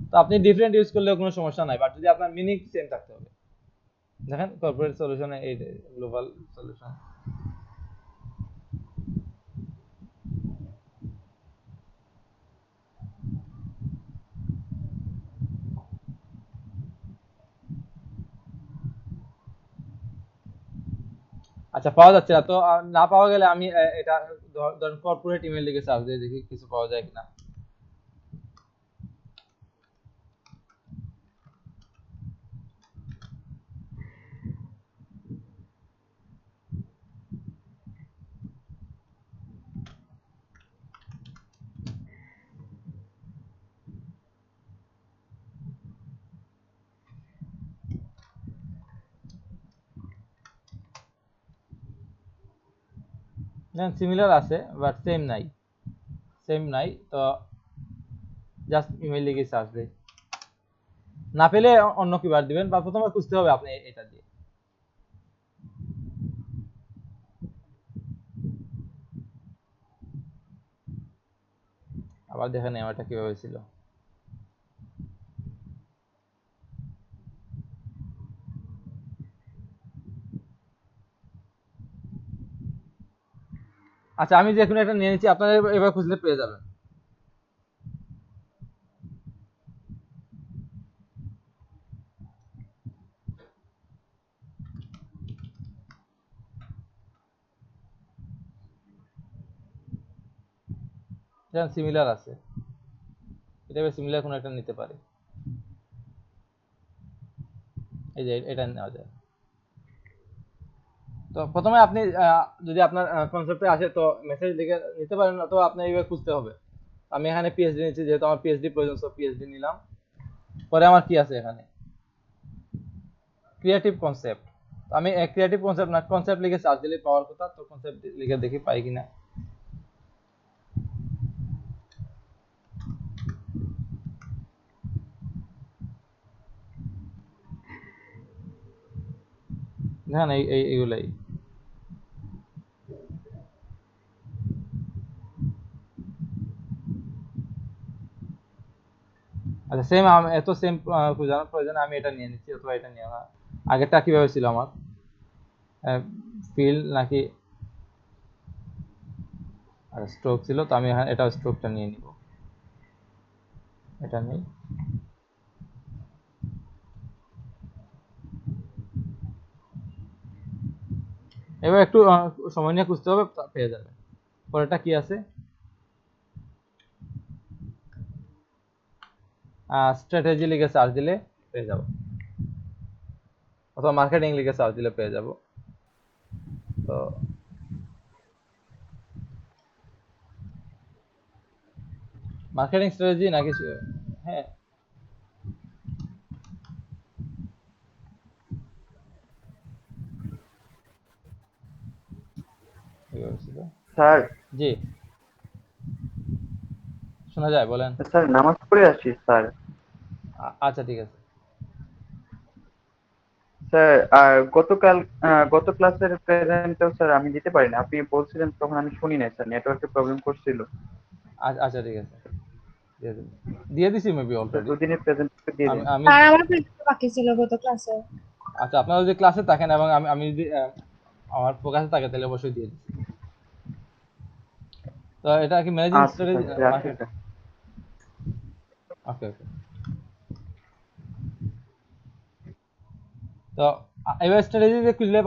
তো আপনি ডিফারেন্ট ইউজ করলেও কোনো সমস্যা নাই, বাট যদি আপনার মিনিং সেম থাকতে হবে। দেখেন কর্পোরেট সলিউশনে এই গ্লোবাল সলিউশন। আচ্ছা পাওয়া যাচ্ছে না তো, না পাওয়া গেলে আমি এটা ধরেন কর্পোরেট ইমেল লিখে সার্চ দিয়ে দেখি কিছু পাওয়া যায় কিনা। সিমিলার আছে বাট সেম নাই তো জাস্ট ইমেল লিখে সার্চ দেই, না পেলে অন্য কিবার দিবেন বা প্রথমে খুঁজতে হবে আপনি এটা দিয়ে। আবার দেখেন এটা কিভাবে ছিল। আচ্ছা আমি যে কোনো একটা নিয়ে নিচ্ছি, আপনারা এবার খুঁজলে পেয়ে যাবেন। যেমন সিমিলার আছে, এটা সিমিলার কোনো একটা নিতে পারি, এই যে এটা নেওয়া যায়। তো প্রথমে আপনি যদি আপনার কনসেপ্টে আসে তো মেসেজ লিখে নিতে পারেন, অথবা আপনার এইভাবে খুঁজতে হবে। আমি এখানে পিএইচডি নিচ্ছি, যেহেতু আমার পিএইচডি প্রয়োজন, সো পিএইচডি নিলাম। পরে আমার কি আছে এখানে, ক্রিয়েটিভ কনসেপ্ট। আমি ক্রিয়েটিভ কনসেপ্ট না, কনসেপ্ট লিখে সার্চ দিলে পাওয়ার কথা, তো কনসেপ্ট লিখে দেখি পাই কিনা। দেখেন এইগুলাই। আচ্ছা সেম, এত সেম খোঁজানোর প্রয়োজন, আমি এটা নিয়ে নিচ্ছি অথবা এটা নিয়ে না। আগেরটা কিভাবে ছিল আমার, ফিল নাকি স্ট্রোক ছিল, তো আমি এটা স্ট্রোকটা নিয়ে নিব, এটা নেই। এবার একটু সময় নিয়ে খুঁজতে হবে, পেয়ে যাবে। পরেরটা কি আছে, স্ট্র্যাটেজি লিখে সার্চ দিলে পেয়ে যাব, অথবা মার্কেটিং লিখে সার্চ দিলে পেয়ে যাব। তো মার্কেটিং স্ট্র্যাটেজি নাকি, হ্যাঁ স্যার, জি শোনা যায়, বলেন। স্যার নামাজ পড়ে আসছি স্যার। আচ্ছা ঠিক আছে। স্যার আর গত ক্লাসের প্রেজেন্টও স্যার আমি দিতে পারিনি, আপনি বলছিলেন তখন আমি শুনি নাই স্যার, নেটওয়ার্কের প্রবলেম করছিল। আচ্ছা ঠিক আছে, দিয়ে দিছি মেবি স্যার অলরেডি। দুদিনের প্রেজেন্ট দিয়ে দিন। আমি স্যার আমার প্রেজেন্ট বাকি ছিল গত ক্লাসে। আচ্ছা আপনারা যদি ক্লাসে থাকেন এবং আমি যদি আমার ফোকাসে থাকে তাহলে অবশ্যই দিয়ে দিচ্ছি। তো এটা কি ম্যানেজিং আচ্ছা স্ট্র্যাটেজি স্যার, রাখি মার্কেট? স্যার। ওকে। তো এবার স্ট্র্যাটেজি যে খুঁজলে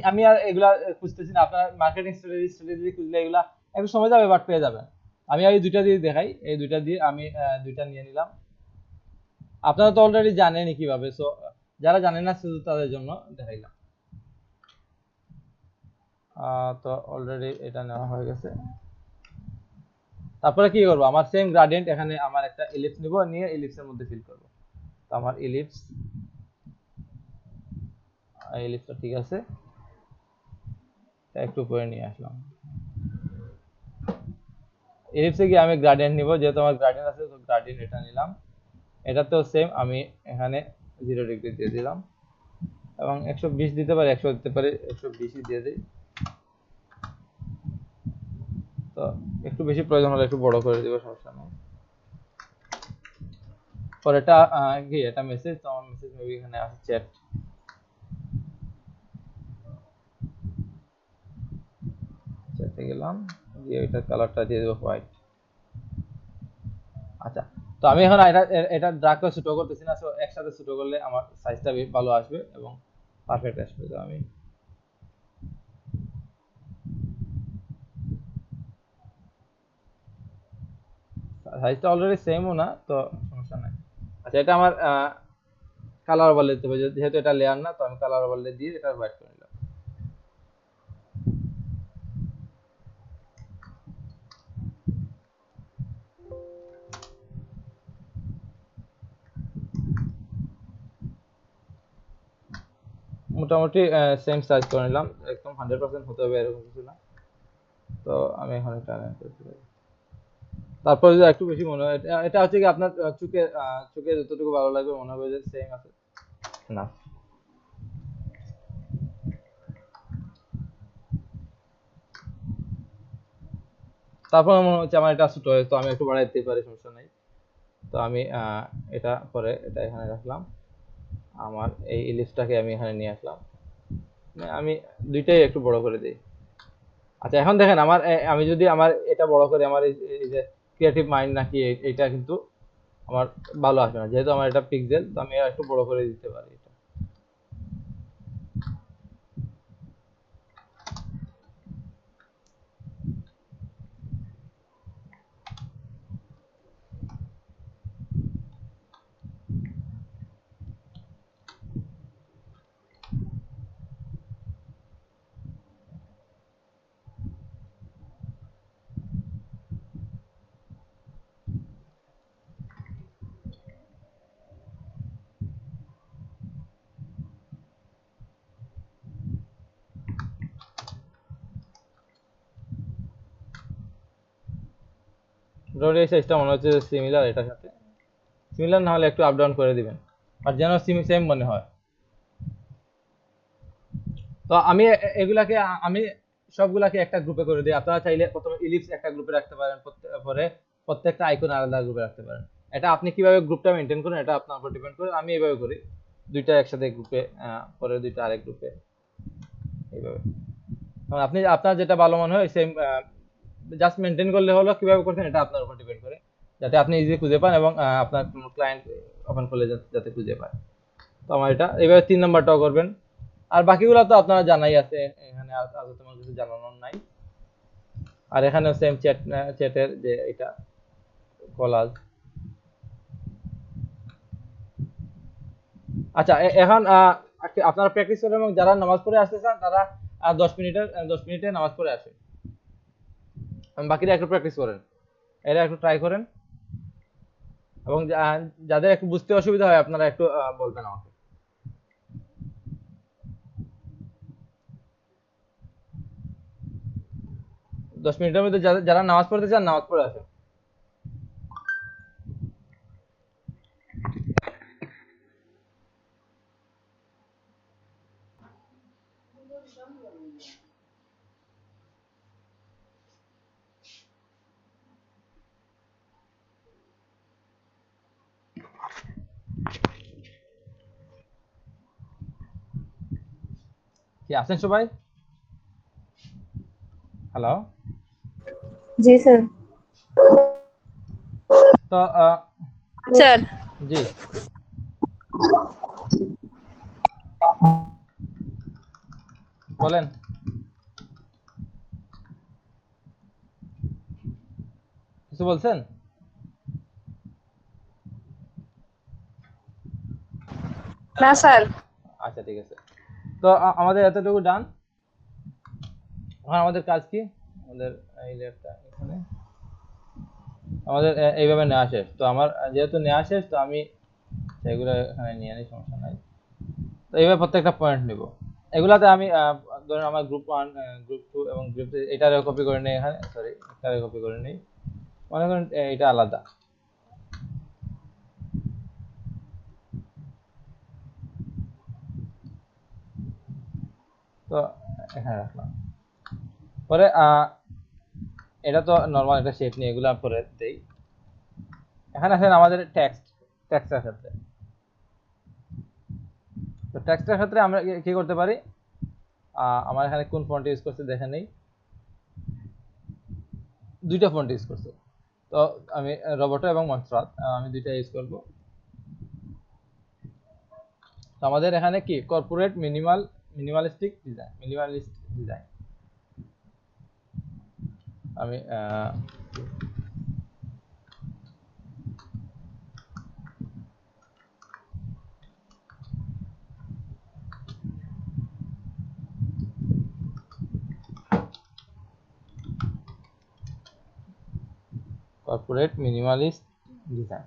আমি আর এগুলা খুঁজতেছি না, আপনার মার্কেটিং স্ট্র্যাটেজি খুঁজলে এগুলা একটু সময় যাবে, বাট পেয়ে যাবেন। আমি এই দুইটা দিয়ে দেখাই, এই দুইটা দিয়ে আমি দুইটা নিয়ে নিলাম। আপনারা তো অলরেডি জানেনই কিভাবে, সো যারা জানেন না শুধু তাদের জন্য দেখাইলাম। তো অলরেডি এটা নেওয়া হয়ে গেছে। তারপরে কি করবো, আমার সেম গ্রেডিয়েন্ট এখানে আমার একটা ইলিপস নিব, নিয়ে ইলিপসের মধ্যে ফিল করব। তো আমার ইলিপসটা ঠিক আছে, একটু উপরে নিয়ে আসলাম। ইলিপসে গিয়ে আমি গ্রেডিয়েন্ট নিব, যেহেতু আমার গ্রেডিয়েন্ট আছে তো গ্রেডিয়েন্ট এটা নিলাম। এটাতেও সেম, আমি এখানে 0 ডিগ্রি দিয়ে দিলাম এবং 120 দিতে পারি, 100 দিতে পারি, 120ই দিয়ে দিই। তো একটু বেশি প্রয়োজন হলে একটু বড় করে দিব, সমস্যা নেই। পরে এটা কি এটা মেসেজ, তো আমার মেসেজ মেবি এখানে আছে চ্যাট, চ্যাটে গেলাম, দিয়ে এটা কালারটা দিয়ে দেবো হোয়াইট। আচ্ছা তো আমি এখন এটা ড্রাগ করে ছোট করতেছি না, সো একসাথে ছোট করলে আমার সাইজটা ভালো আসবে এবং পারফেক্ট আসবে। তো আমি সাইজটা অলরেডি সেমও না, তো সমস্যা নাই। আচ্ছা, এটা আমার কালার ওভারলে দিতে হবে, যেহেতু এটা লেয়ার না, তো আমি কালার ওভারলে দিয়ে এটা হোয়াইট করে নিলাম। মোটামুটি সেম সাইজ করে নিলাম, একদম 100% হতে হবে এরকম কিছু না। তো আমি এখন এটা করতে পারি। তারপর যদি একটু বেশি মনে হয়, এটা হচ্ছে কি আপনার চোখে যতটুকু ভালো লাগবে মনে হবে যে সেম আছে না। তারপর মনে হচ্ছে আমার এটা ছোট হয়, তো আমি একটু বাড়াই দিতে পারি, সমস্যা নাই। তো আমি এটা পরে এটা এখানে রাখলাম, আমার এই ইলিপসটাকে আমি এখানে নিয়ে আসলাম, আমি দুইটাই একটু বড় করে দিই। আচ্ছা, এখন দেখেন আমার আমি যদি আমার এটা বড় করে, আমার এই যে ক্রিয়েটিভ মাইন্ড নাকি এইটা কিন্তু আমার ভালো আসবে না, যেহেতু আমার এটা পিক্সেল, তো আমি একটু বড় করে দিতে পারি এটা। মোটামুটি এই সাইজটা মনে হচ্ছে সিমিলার, এটার সাথে সিমিলার না হলে একটু আপ ডাউন করে দিবেন, আর যেন সেম মনে হয়। তো আমি এগুলাকে আমি সবগুলাকে একটা গ্রুপে করে দিই। আপনারা চাইলে প্রথমে ইলিপস একটা গ্রুপে রাখতে পারেন, পরে প্রত্যেকটা আইকন আলাদা গ্রুপে রাখতে পারেন। এটা আপনি কিভাবে গ্রুপটা মেনটেন করেন এটা আপনার উপর ডিপেন্ড করে। আমি এইভাবে করি, দুইটা একসাথে গ্রুপে, পরে দুইটা আরেক গ্রুপে, এইভাবে। আপনি আপনার যেটা ভালো মনে হয় সেম জাস্ট মেনটেন করলে হলো, কিভাবে করছেন এটা আপনার উপর ডিপেন্ড করে, যাতে আপনি ইজি খুঁজে পান এবং আপনার ক্লায়েন্ট ওপেন করলে যাতে খুঁজে পায়। তো আমার এটা এইভাবে 3 নাম্বারটাও করবেন। আর বাকিগুলো তো আপনারা জানাই আছে, এখানে আর তেমন কিছু জানানোর নাই। আর এখানে সেম চ্যাটের যে এটা কলাজ। আচ্ছা, এখন আপনারা প্র্যাকটিস করেন, এবং যারা নামাজ পড়ে আসতে চান তারা 10 মিনিটে নামাজ পড়ে আসেন, বাকিরা একটু প্র্যাকটিস করেন, এটা একটু ট্রাই করেন। এবং যাদের একটু বুঝতে অসুবিধা হয় আপনারা একটু বলবেন আমাকে। দশ মিনিটের মধ্যে যারা নামাজ পড়তে চান নামাজ পড়ে আসেন। কি আছেন সবাই? হ্যালো। জি স্যার। তো স্যার, জি, বলেন। কিছু বলছেন? না স্যার। আচ্ছা, ঠিক আছে। তো আমাদের এতটুকু ডান। এখন আমাদের কাজ কি? আমাদের এই লেয়ারটা এখানে আমাদের এইভাবে নেওয়া শেষ। তো আমার যেহেতু নেওয়া শেষ, তো আমি এগুলো এখানে নিয়ে নিই, সমস্যা নাই। তো এইভাবে প্রত্যেকটা পয়েন্ট নিব। এগুলাতে আমি ধরেন আমার গ্রুপ 1, গ্রুপ 2 এবং গ্রুপ 3 এটারে কপি করে নেই, এখানে সরি এটারে কপি করে নেই, মনে করেন এটা আলাদা। তো এখানে রাখলাম, পরে এটা তো নরমাল একটা শেপ নিয়ে এগুলো পরে দেই। এখানে আসেন আমাদের টেক্সটের ক্ষেত্রে। তো টেক্সটের ক্ষেত্রে আমরা কি করতে পারি, আমার এখানে কোন ফন্ট ইউজ করছে দেখে নেই, দুইটা ফন্ট ইউজ করছে। তো আমি রোবোটো এবং মনস্ট্রাত আমি দুইটা ইউজ করব। তো আমাদের এখানে কি কর্পোরেট মিনিমালিস্ট ডিজাইন। আমি কর্পোরেট মিনিমালিস্ট ডিজাইন।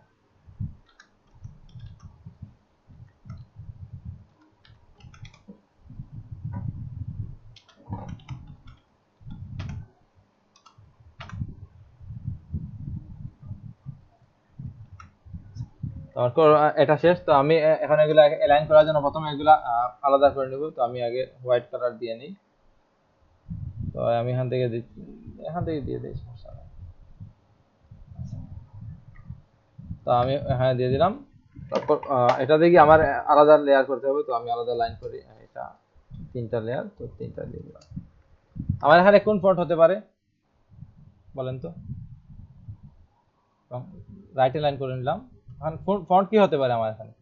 তারপর এটা শেষ। তো আমি এখন এগুলা অ্যালাইন করার জন্য প্রথমে এগুলা আলাদা করে নেব। তো আমি আগে হোয়াইট কালার দিয়ে নিই। তো আমি এখান থেকে দিয়ে দিই, সমস্যা নেই। তো আমি এখানে দিয়ে দিলাম। তারপর এটা দেখি আমার আলাদা লেয়ার করতে হবে। তো আমি আলাদা লাইন করি। এটা 3টা লেয়ার, তো 3টা দিয়ে দিলাম। আমার এখানে কোন ফন্ট হতে পারে বলেন তো? রাইটে লাইন করে নিলাম। এখন ফন্ট কি হতে পারে আমার এখানে?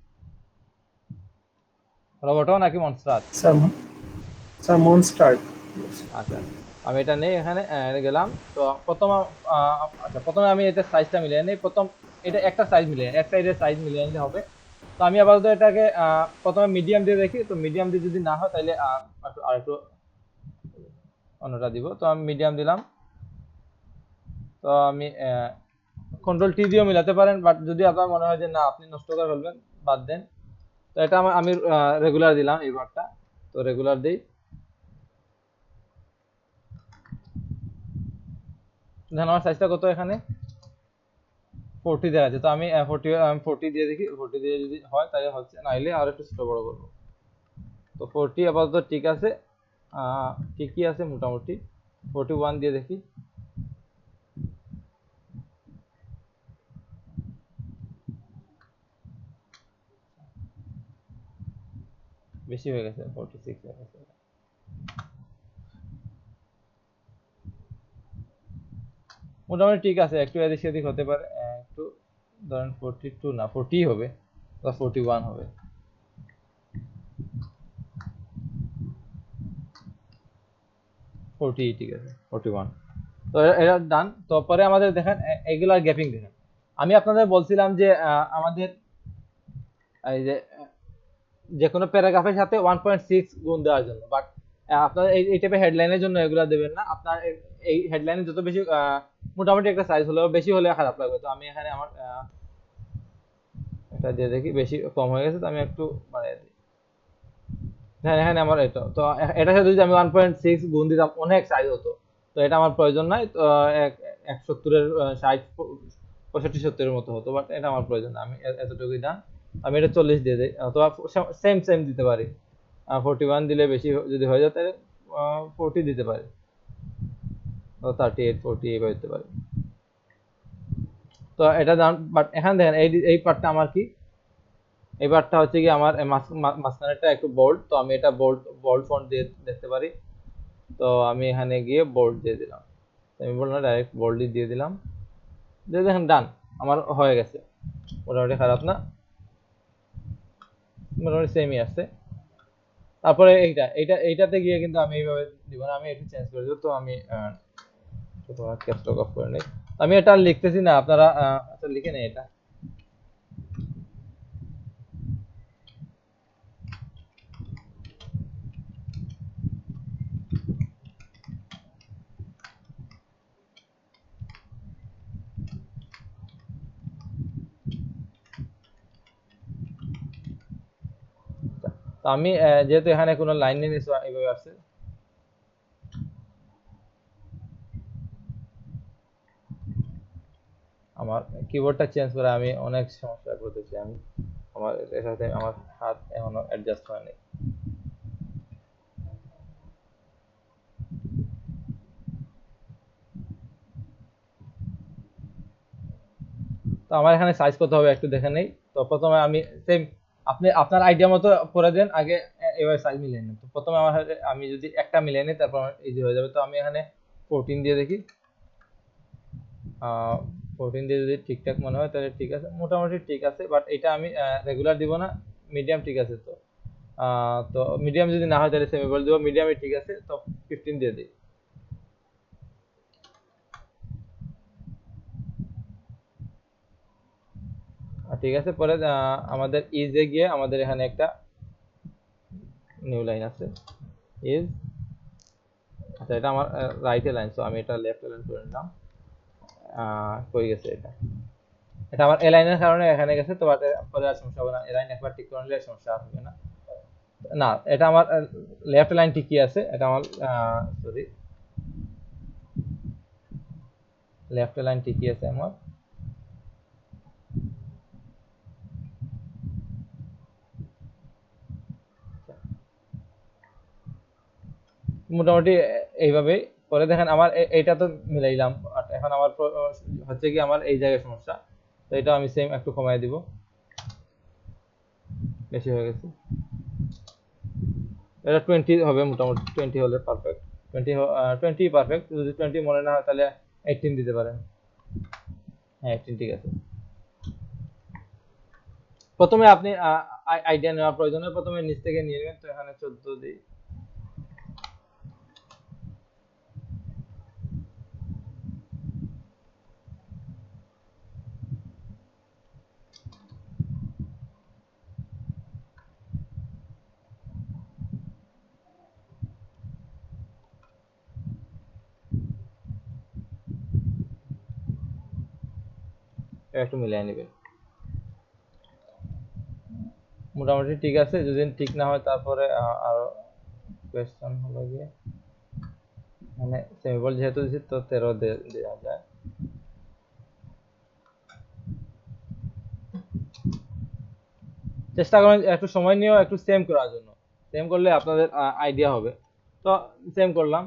রোবটো নাকি মনস্টার? Sir monster. আচ্ছা, আমি এটা নেই, এখানে গেলাম। তো প্রথমে আমি এটা সাইজটা মিলিয়ে নিই। এটা একটা সাইজ মিলিয়ে, এক সাইডের সাইজ মিলিয়ে নিতে হবে। তো আমি আপাতত এটাকে প্রথমে মিডিয়াম দিয়ে দেখি। তো মিডিয়াম দিয়ে যদি না হয় তাহলে আরেকটু অন্যটা দিব। তো আমি মিডিয়াম দিলাম। তো আমি কন্ট্রোল টি দিয়েও মিলাতে পারেন, বাট যদি আপনার মনে হয় যে না আপনি নষ্ট করে ফেলবেন, বাদ দেন। তো এটা আমি রেগুলার দিলাম এই বারটা। তো রেগুলার দিই। দেখেন আমার সাইজটা কত এখানে 40 দেওয়া আছে। তো আমি 40 দিয়ে দেখি। 40 দিয়ে যদি হয় তাহলে হচ্ছে, নাইলে আর একটু ছোট বড় করবো। তো 40 আপাতত ঠিক আছে, ঠিকই আছে মোটামুটি। 41 দিয়ে দেখি। বেশি হয়ে গেছে, 46 হয়ে গেছে। মোটামুটি ঠিক আছে, একটু এদিক সেদিক হতে পারে। একটু ধরেন 42 না, 40 হবে বা 41 হবে। ঠিক আছে, 41। তো এটা ডান। তো পরে আমাদের দেখেন এগুলার গ্যাপিং দেখেন। আমি আপনাদের বলছিলাম যে আমাদের এই যে কোনো প্যারাগ্রাফের সাথে 1.6 গুণ দেওয়ার জন্য, বাট আপনার এই টাইপের হেডলাইনের জন্য এগুলা দেবেন না। আপনার এই হেডলাইনে যত বেশি মোটামুটি একটা সাইজ হলেও, বেশি হলে খারাপ লাগবে। তো আমি এখানে আমার এটা দিয়ে দেখি, বেশি কম হয়ে গেছে। তো আমি একটু বাড়িয়ে দিই। হ্যাঁ, এখানে আমার এটা তো, এটার সাথে যদি আমি 1.6 গুণ দিতাম অনেক সাইজ হতো। তো এটা আমার প্রয়োজন নাই। তো 170-এর 60, 65-70-এর মতো হতো, বাট এটা আমার প্রয়োজন না। আমি এতটুকুই না, আমি এটা 40 দিয়ে দিই, অথবা সেম দিতে পারি। 41 দিলে বেশি যদি হয়ে যায় তাহলে 40 দিতে পারি, 38, 40 এইভাবে দিতে পারি। তো এটা বাট এখানে দেখেন এই পার্টটা আমার কি, এই পার্টটা হচ্ছে কি আমার মাঝখানেরটা একটু বোল্ড। তো আমি এটা বোল্ড ফন্ট দিয়ে দেখতে পারি। তো আমি এখানে গিয়ে বোল্ড দিয়ে দিলাম। আমি বললাম ডাইরেক্ট বোল্ডই দিয়ে দিলাম। দেখেন ডান, আমার হয়ে গেছে। মোটামুটি খারাপ না, মোটামুটি সেমই আসছে। তারপরে এইটাতে গিয়ে কিন্তু আমি এইভাবে দিব না, আমি একটু চেঞ্জ করে দেবো। তো আমি ক্যাপস লক অফ করে নিই। আমি এটা লিখতেছি না, আপনারা লিখে নেই এটা। তো আমি যেহেতু এখানে কোনো লাইন নেই, এইভাবে আসছে। আমার কিবোর্ডটা চেঞ্জ করে আমি অনেক সমস্যা করতেছি। আমার এর সাথে আমার হাত এখনো অ্যাডজাস্ট হয়নি। তো আমার এখানে সাইজ কত হবে একটু দেখে নেই। তো প্রথমে আমি সেম, আপনি আপনার আইডিয়া মতো করে দেন আগে। এবার সাইজ মিলিয়ে নেন। তো প্রথমে আমি যদি একটা মিলিয়ে নিই তারপর ইজি হয়ে যাবে। তো আমি এখানে 14 দিয়ে দেখি। 14 দিয়ে যদি ঠিকঠাক মনে হয় তাহলে ঠিক আছে, মোটামুটি ঠিক আছে। বাট এটা আমি রেগুলার দিব না, মিডিয়াম ঠিক আছে। তো মিডিয়াম যদি না হয় তাহলে সেমিবল দিব, মিডিয়ামই ঠিক আছে। তো 15 দিয়ে দিই। ঠিক আছে। পরে আমাদের ইজে গিয়ে আমাদের এখানে একটা নিউ লাইন আছে, ইজ। আচ্ছা, এটা আমার রাইট লাইন, তো আমি এটা লেফট লাইন করে নিলাম। কই গেছে এটা, এটা আমার এলাইনের কারণে এখানে গেছে, তো পরে আর সমস্যা হবে না, এলাইন একবার ঠিক করে নিলে সমস্যা হবে না। না, এটা আমার লেফট লাইন ঠিকই আছে, এটা আমার সরি লেফট লাইন ঠিকই আছে আমার। মোটামুটি এইভাবেই। পরে দেখেন আমার এইটা তো মিলাইলাম, আর এখন আমার হচ্ছে কি আমার এই জায়গায় সমস্যা, তো এটা আমি সেম একটু কমাই দিব, বেশি হয়ে গেছে। এটা 20 হবে, মোটামুটি 20 হলে পারফেক্ট। 20 পারফেক্ট, যদি 20 মনে না হয় তাহলে 18 দিতে পারেন। হ্যাঁ 18 ঠিক আছে। প্রথমে আপনি আইডিয়া নেওয়ার প্রয়োজনে প্রথমে নিচ থেকে নিয়ে নেবেন, তো এখানে 14 দিই। একটু মিলিয়ে নেবেন, মোটামুটি ঠিক আছে। যদি ঠিক না হয় তারপরে আরো কোয়েশ্চন হলো গিয়ে, মানে সেমিবল যেহেতু দিচ্ছি তো 13 দেওয়া যায়। চেষ্টা করেন একটু সময় নিয়েও একটু সেম করার জন্য, সেম করলে আপনাদের আইডিয়া হবে। তো সেম করলাম,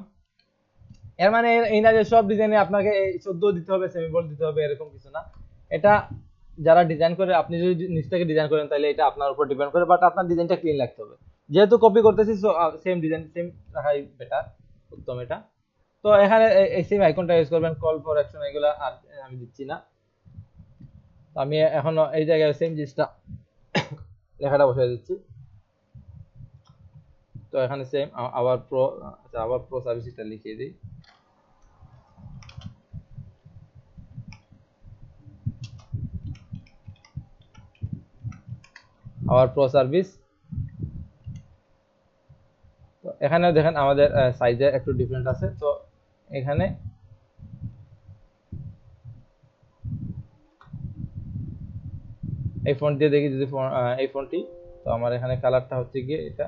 এর মানে এই না যে সব ডিজাইনে আপনাকে এই 14 দিতে হবে, সেমিবল দিতে হবে, এরকম কিছু না। এটা যারা ডিজাইন করে, আপনি যদি নিচ থেকে ডিজাইন করেন তাহলে এটা আপনার উপর ডিপেন্ড করে, বাট আপনার ডিজাইনটা ক্লিন রাখতে হবে। যেহেতু কপি করতেছি সেম ডিজাইন সেম রাখাই বেটার, উত্তম এটা। তো এখানে এই সেম আইকনটা ইউজ করবেন, কল ফর অ্যাকশন এগুলা আর আমি দিচ্ছি না। তো আমি এখন এই জায়গায় সেম জিনিসটা লেখাটা বসাই দিচ্ছি। তো এখানে সেম আবার প্রো, আচ্ছা আবার প্রো সার্ভিসটা লিখিয়ে দিই। আবার প্রো সার্ভিস। তো এখানে দেখেন আমাদের সাইজে একটু ডিফারেন্ট আছে, তো এখানে এই ফন্ট দিয়ে দেখি যদি এই ফন্টটি, তো আমার এখানে কালারটা হচ্ছে গিয়ে এটা।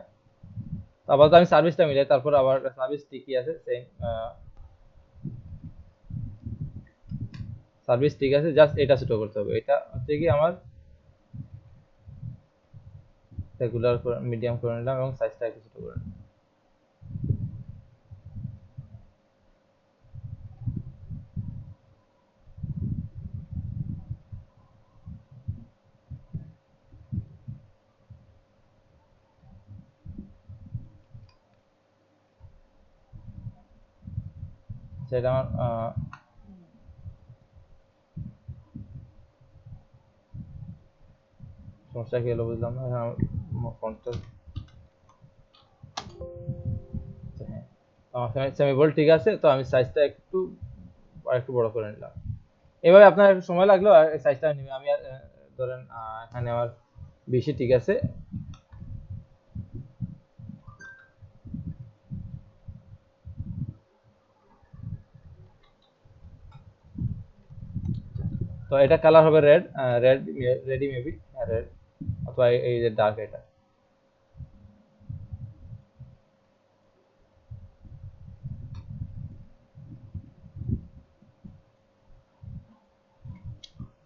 তো আবার তো আমি সার্ভিসটা মিলাই, তারপর আবার সার্ভিস ঠিকই আছে, সেম সার্ভিস ঠিক আছে, জাস্ট এটা ছোট করতে হবে। এটা হচ্ছে কি আমার রেগুলার মিডিয়াম করে নিলাম এবং সাইজটা একটু ছোট করে নিলাম। সেটা আমার সমস্যা কি হলো বুঝলাম না। ফন্টটা হ্যাঁ, আমার সেমিবোল্ড ঠিক আছে, তো আমি সাইজটা একটু বড় করে নিলাম। এভাবে আপনার একটু সময় লাগলো আর সাইজটা নিবে। আমি ধরেন এখানে আমার 20 ঠিক আছে। তো এটা কালার হবে রেড, রেডি মেবি রেড, অথবা এই যে ডার্ক এটা।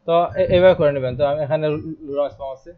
তো এইভাবে করে নেবেন। তো আমি এখানে লুরা স্পাম আছে,